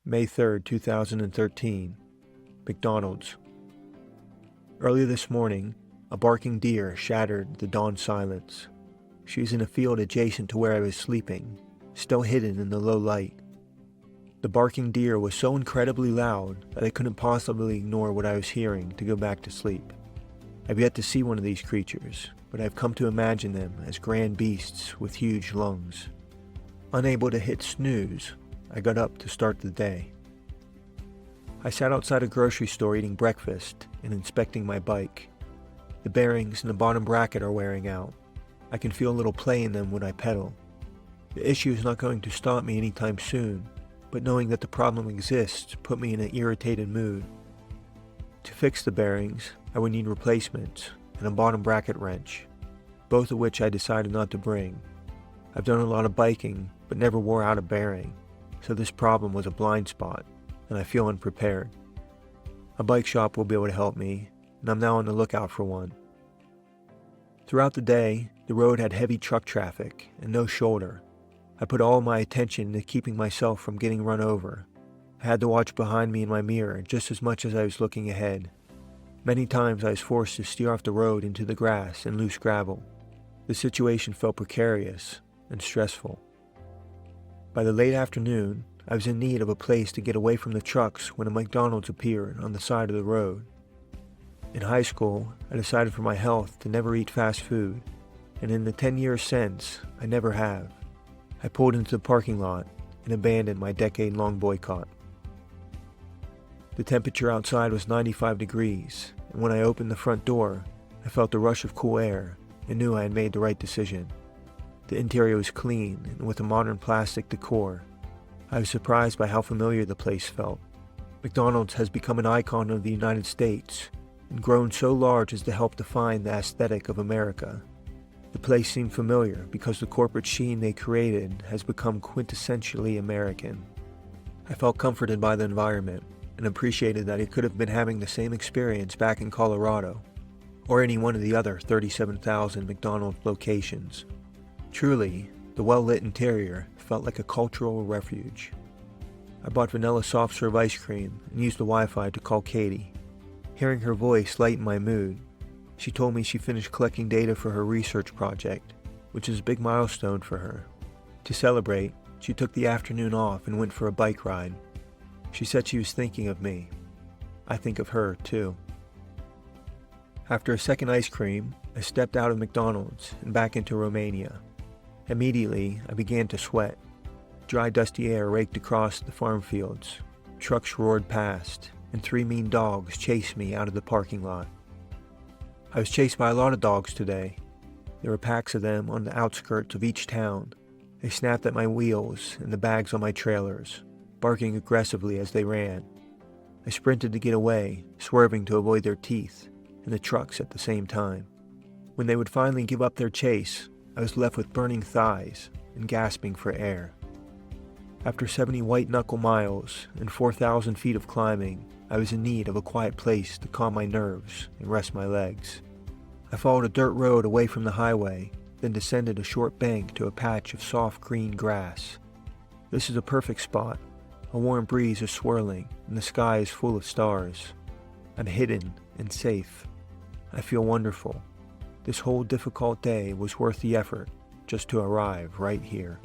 May 3rd, 2013, McDonald's. Early this morning, a barking deer shattered the dawn silence. She was in a field adjacent to where I was sleeping, still hidden in the low light. The barking deer was so incredibly loud that I couldn't possibly ignore what I was hearing to go back to sleep. I've yet to see one of these creatures, but I've come to imagine them as grand beasts with huge lungs. Unable to hit snooze, I got up to start the day. I sat outside a grocery store eating breakfast and inspecting my bike. The bearings in the bottom bracket are wearing out. I can feel a little play in them when I pedal. The issue is not going to stop me anytime soon, but knowing that the problem exists put me in an irritated mood. To fix the bearings, I would need replacements and a bottom bracket wrench, both of which I decided not to bring. I've done a lot of biking, but never wore out a bearing, so this problem was a blind spot, and I feel unprepared. A bike shop will be able to help me, and I'm now on the lookout for one. Throughout the day, the road had heavy truck traffic and no shoulder. I put all my attention into keeping myself from getting run over. I had to watch behind me in my mirror just as much as I was looking ahead. Many times I was forced to steer off the road into the grass and loose gravel. The situation felt precarious and stressful. By the late afternoon, I was in need of a place to get away from the trucks when a McDonald's appeared on the side of the road. In high school, I decided for my health to never eat fast food, and in the 10 years since, I never have. I pulled into the parking lot and abandoned my decade-long boycott. The temperature outside was 95 degrees, and when I opened the front door, I felt the rush of cool air and knew I had made the right decision. The interior was clean and with a modern plastic decor. I was surprised by how familiar the place felt. McDonald's has become an icon of the United States and grown so large as to help define the aesthetic of America. The place seemed familiar because the corporate sheen they created has become quintessentially American. I felt comforted by the environment and appreciated that I could have been having the same experience back in Colorado or any one of the other 37,000 McDonald's locations. Truly, the well-lit interior felt like a cultural refuge. I bought vanilla soft serve ice cream and used the Wi-Fi to call Katie. Hearing her voice lightened my mood. She told me she finished collecting data for her research project, which is a big milestone for her. To celebrate, she took the afternoon off and went for a bike ride. She said she was thinking of me. I think of her, too. After a second ice cream, I stepped out of McDonald's and back into Romania. Immediately, I began to sweat. Dry, dusty air raked across the farm fields. Trucks roared past, and 3 mean dogs chased me out of the parking lot. I was chased by a lot of dogs today. There were packs of them on the outskirts of each town. They snapped at my wheels and the bags on my trailers, barking aggressively as they ran. I sprinted to get away, swerving to avoid their teeth and the trucks at the same time. When they would finally give up their chase, I was left with burning thighs and gasping for air. After 70 white-knuckle miles and 4,000 feet of climbing, I was in need of a quiet place to calm my nerves and rest my legs. I followed a dirt road away from the highway, then descended a short bank to a patch of soft green grass. This is a perfect spot. A warm breeze is swirling, and the sky is full of stars. I'm hidden and safe. I feel wonderful. This whole difficult day was worth the effort just to arrive right here.